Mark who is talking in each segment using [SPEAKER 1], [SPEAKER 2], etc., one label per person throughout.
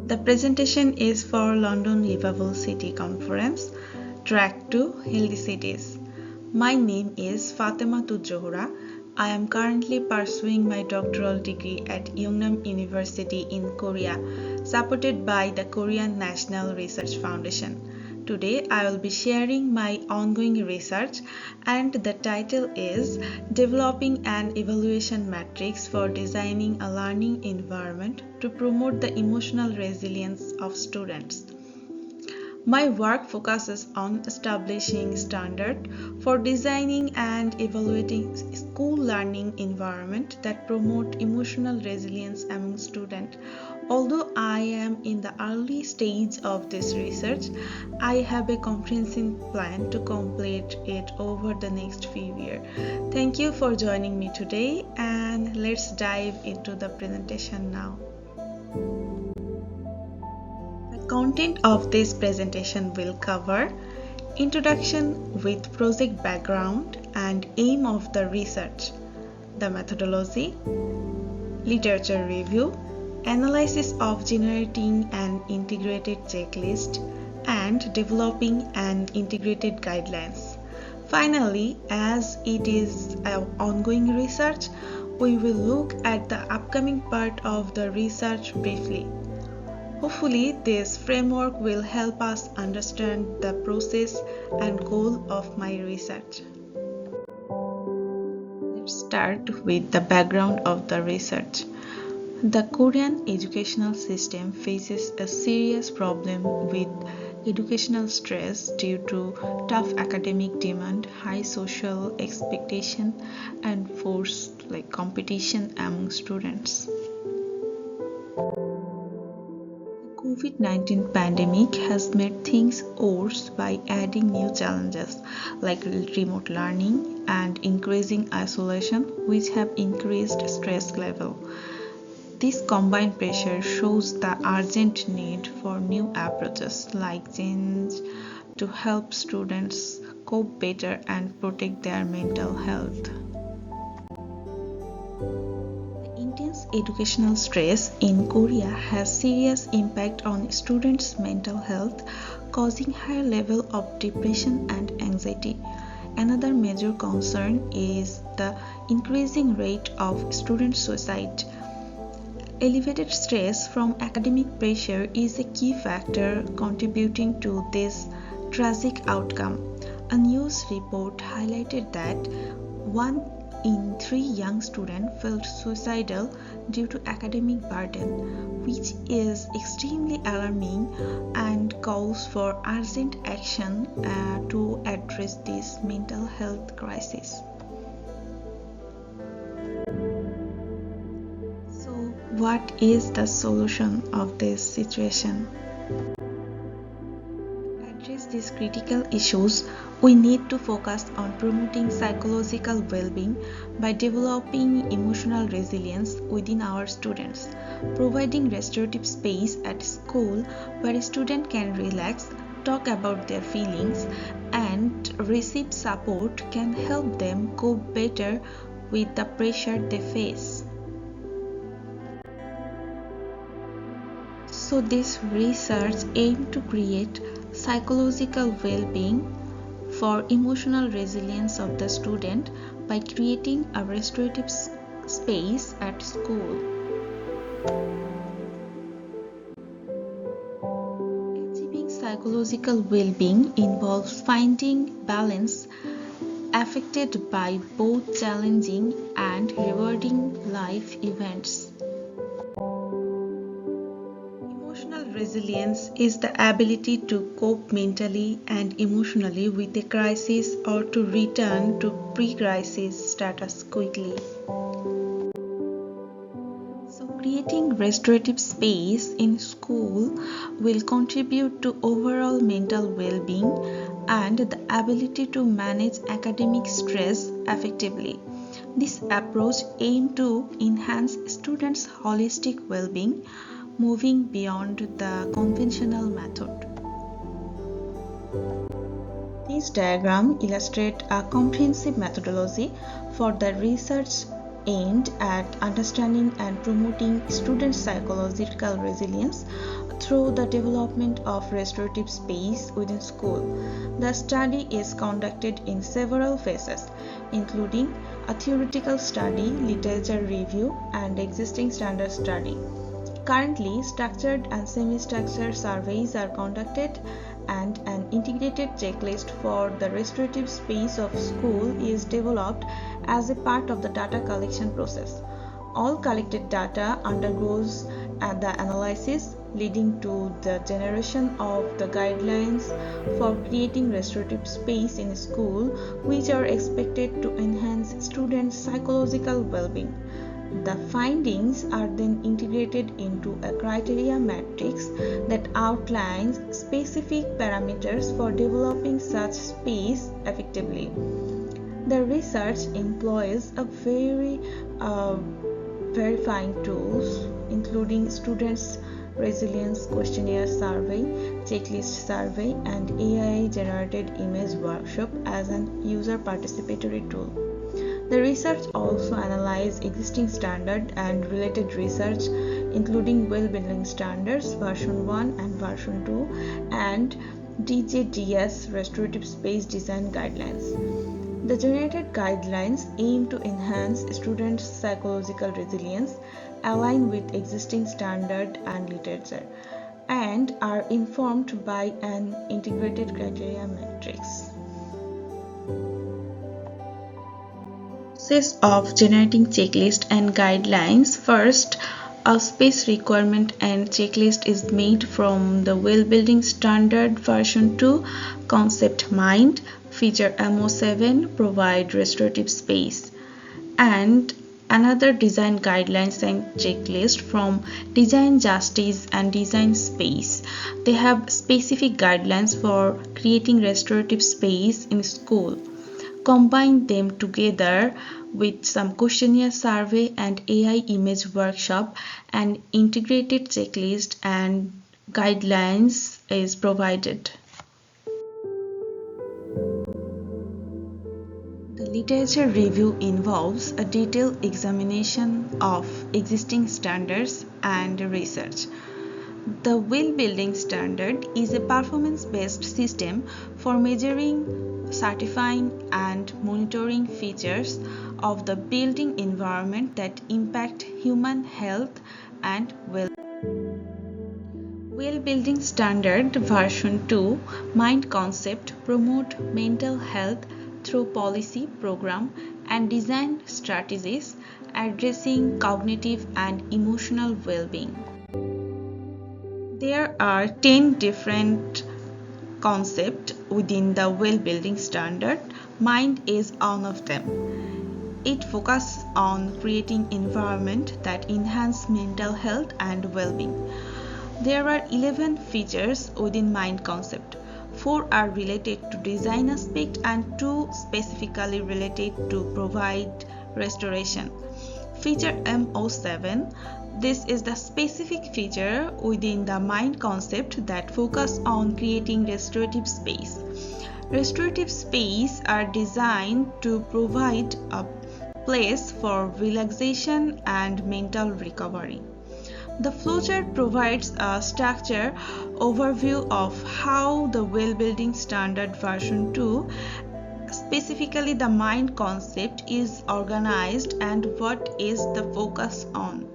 [SPEAKER 1] The presentation is for London Livable City Conference, Track 2 Healthy Cities. My name is Fatama Johura. I am currently pursuing my doctoral degree at Yongnam University in Korea, supported by the Korean National Research Foundation. Today I will be sharing my ongoing research, and the title is Developing an Evaluation Matrix for Designing a Learning Environment to Promote the Emotional Resilience of Students. My work focuses on establishing standards for designing and evaluating school learning environment that promote emotional resilience among students. Although I am in the early stage of this research, I have a comprehensive plan to complete it over the next few years. Thank you for joining me today, and let's dive into the presentation now. The content of this presentation will cover introduction with project background and aim of the research, the methodology, literature review, analysis of generating an integrated checklist, and developing an integrated guidelines. Finally, as it is an ongoing research, we will look at the upcoming part of the research briefly. Hopefully, this framework will help us understand the process and goal of my research. Let's start with the background of the research. The Korean educational system faces a serious problem with educational stress due to tough academic demand, high social expectation, and forced competition among students. The COVID-19 pandemic has made things worse by adding new challenges like remote learning and increasing isolation, which have increased stress level. This combined pressure shows the urgent need for new approaches like change to help students cope better and protect their mental health. The intense educational stress in Korea has serious impact on students' mental health, causing higher level of depression and anxiety. Another major concern is the increasing rate of student suicide. Elevated stress from academic pressure is a key factor contributing to this tragic outcome. A news report highlighted that 1 in 3 young students felt suicidal due to academic burden, which is extremely alarming and calls for urgent action to address this mental health crisis. What is the solution of this situation? To address these critical issues, we need to focus on promoting psychological well-being by developing emotional resilience within our students. Providing restorative space at school where a student can relax, talk about their feelings, and receive support can help them cope better with the pressure they face. So this research aims to create psychological well-being for emotional resilience of the student by creating a restorative space at school. Achieving psychological well-being involves finding balance affected by both challenging and rewarding life events. Resilience is the ability to cope mentally and emotionally with a crisis or to return to pre-crisis status quickly. So creating restorative space in school will contribute to overall mental well-being and the ability to manage academic stress effectively. This approach aims to enhance students' holistic well-being, moving beyond the conventional method. This diagram illustrates a comprehensive methodology for the research aimed at understanding and promoting student psychological resilience through the development of restorative space within school. The study is conducted in several phases, including a theoretical study, literature review, and existing standard study. Currently, structured and semi-structured surveys are conducted, and an integrated checklist for the restorative space of school is developed as a part of the data collection process. All collected data undergoes the analysis, leading to the generation of the guidelines for creating restorative space in school, which are expected to enhance students' psychological well-being. The findings are then integrated into a criteria matrix that outlines specific parameters for developing such space effectively. The research employs a verifying tools, including students' resilience questionnaire survey, checklist survey, and AI-generated image workshop as an user participatory tool. The research also analyzed existing standard and related research, including well-building standards version 1 and version 2 and DJDS restorative space design guidelines. The generated guidelines aim to enhance students' psychological resilience, align with existing standard and literature, and are informed by an integrated criteria matrix. Process of generating checklist and guidelines. First, a space requirement and checklist is made from the well-building standard version 2 concept mind, feature MO7 provide restorative space, and another design guidelines and checklist from design justice and design space. They have specific guidelines for creating restorative space in school. Combine them together with some questionnaire survey and AI image workshop, an integrated checklist and guidelines is provided. The literature review involves a detailed examination of existing standards and research. The well-building standard is a performance-based system for measuring, certifying, and monitoring features of the building environment that impact human health and well-building standard version 2 mind concept promote mental health through policy, program, and design strategies addressing cognitive and emotional well-being. There are 10 different concepts within the well-building standard. Mind is one of them. It focuses on creating environment that enhance mental health and well-being. There are 11 features within mind concept. 4 are related to design aspect and 2 specifically related to provide restoration. Feature MO7. This is the specific feature within the mind concept that focus on creating restorative space. Restorative space are designed to provide a place for relaxation and mental recovery. The flowchart provides a structure overview of how the well-building standard version 2, specifically the mind concept, is organized and what is the focus on.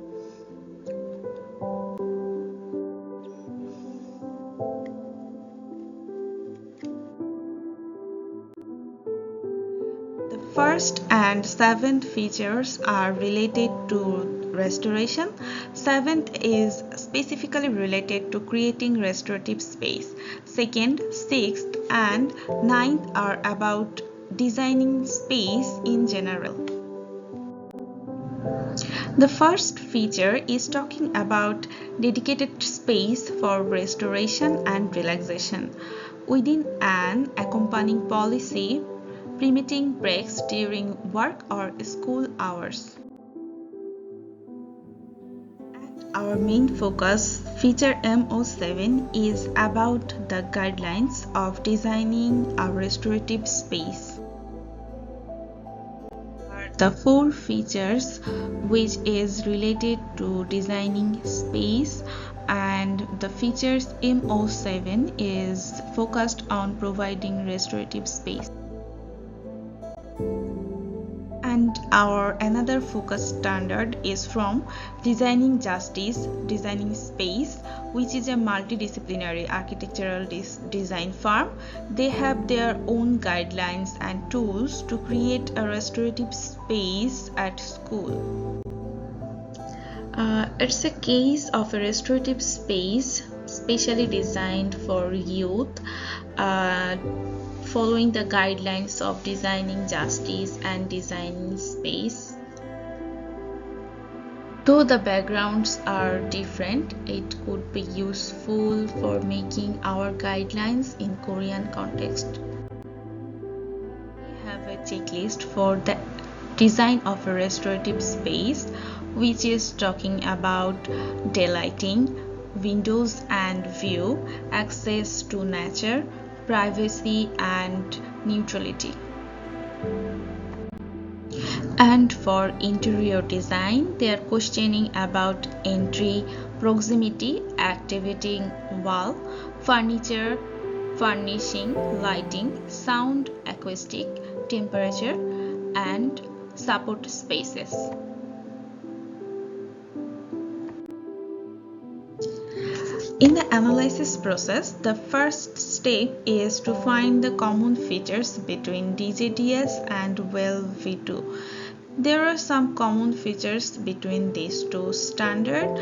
[SPEAKER 1] The first and seventh features are related to restoration. Seventh is specifically related to creating restorative space. Second, sixth, and ninth are about designing space in general. The first feature is talking about dedicated space for restoration and relaxation within an accompanying policy permitting breaks during work or school hours. Our main focus, feature MO7, is about the guidelines of designing a restorative space. The 4 features which is related to designing space and the features MO7 is focused on providing restorative space. And our another focus standard is from Designing Justice, Designing Space, which is a multidisciplinary architectural design firm. They have their own guidelines and tools to create a restorative space at school. It's a case of a restorative space specially designed for youth, following the guidelines of Designing Justice and Designing Space. Though the backgrounds are different, it could be useful for making our guidelines in Korean context. We have a checklist for the design of a restorative space, which is talking about daylighting, windows and view, access to nature, privacy and neutrality. And for interior design, they are questioning about entry, proximity, activating wall, furniture, furnishing, lighting, sound, acoustic, temperature, and support spaces. In the analysis process, the first step is to find the common features between DJDS and WELL V2. There are some common features between these two standards,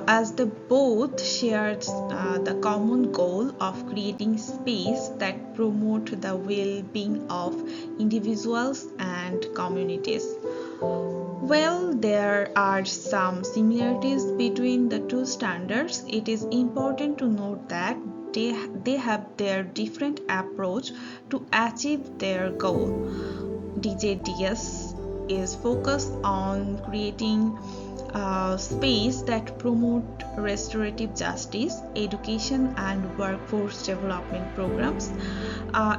[SPEAKER 1] as they both share the common goal of creating space that promote the well-being of individuals and communities. Well, there are some similarities between the two standards. It is important to note that they have their different approach to achieve their goal. DJDS is focused on creating space that promote restorative justice, education and workforce development programs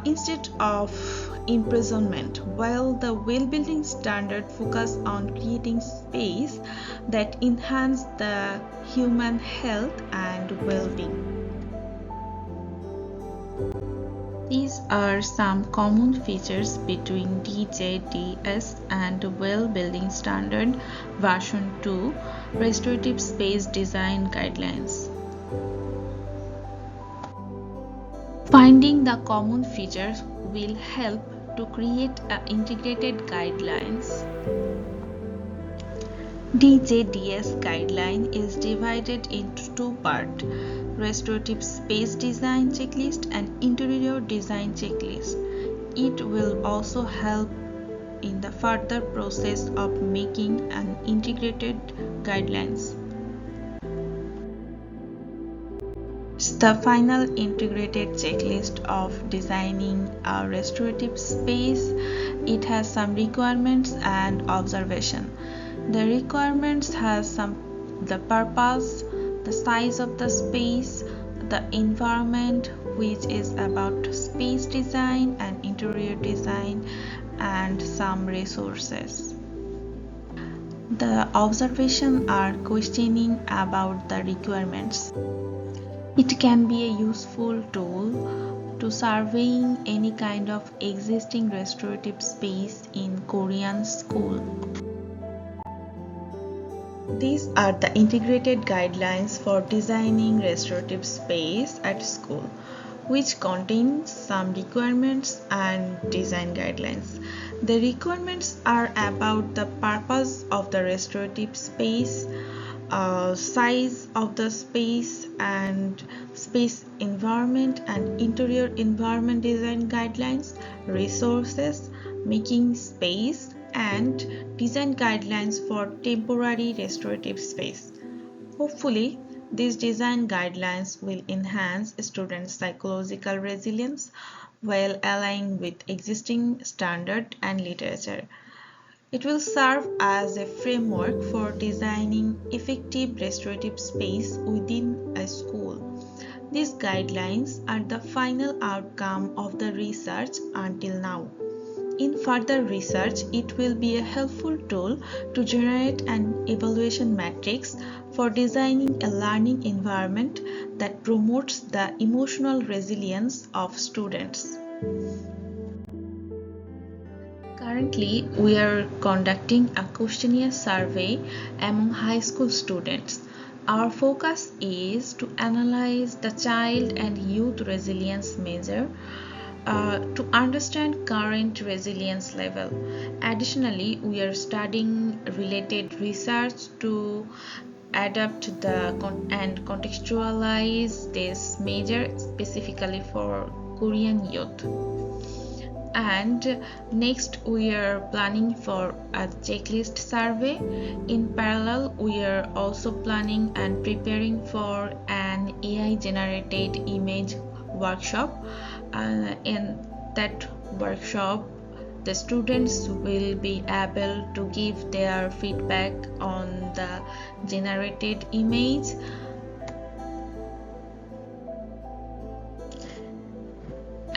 [SPEAKER 1] instead of imprisonment, while the well-building standard focus on creating space that enhance the human health and well-being. These are some common features between DJDS and Well Building Standard version 2 Restorative Space Design Guidelines. Finding the common features will help to create integrated guidelines. DJDS guideline is divided into two parts: restorative space design checklist and interior design checklist. It will also help in the further process of making an integrated guidelines. It's the final integrated checklist of designing a restorative space. It has some requirements and observation. The requirements has the purpose, the size of the space, the environment, which is about space design and interior design, and some resources. The observations are questioning about the requirements. It can be a useful tool to surveying any kind of existing restorative space in Korean school. These are the integrated guidelines for designing restorative space at school, which contains some requirements and design guidelines. The requirements are about the purpose of the restorative space, size of the space and space environment and interior environment design guidelines, resources, making space, and design guidelines for temporary restorative space. Hopefully, these design guidelines will enhance students' psychological resilience while aligning with existing standard and literature. It will serve as a framework for designing effective restorative space within a school. These guidelines are the final outcome of the research until now. In further research, it will be a helpful tool to generate an evaluation matrix for designing a learning environment that promotes the emotional resilience of students. Currently, we are conducting a questionnaire survey among high school students. Our focus is to analyze the child and youth resilience measure to understand current resilience level. Additionally, we are studying related research to adapt and contextualize this measure specifically for Korean youth. And next, we are planning for a checklist survey. In parallel, we are also planning and preparing for an AI generated image workshop. In that workshop, the students will be able to give their feedback on the generated image.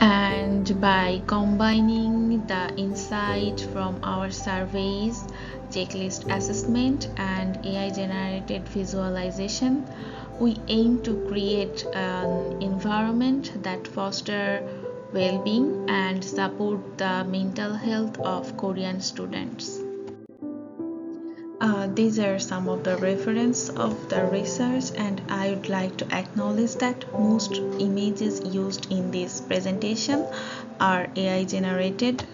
[SPEAKER 1] And by combining the insight from our surveys, checklist assessment, and AI generated visualization, we aim to create an environment that fosters well-being and support the mental health of Korean students. These are some of the reference of the research, and I would like to acknowledge that most images used in this presentation are AI generated.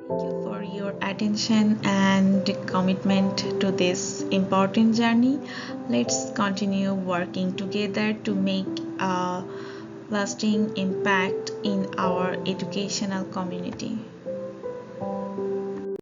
[SPEAKER 1] Thank you for your attention and commitment to this important journey. Let's continue working together to make a lasting impact in our educational community.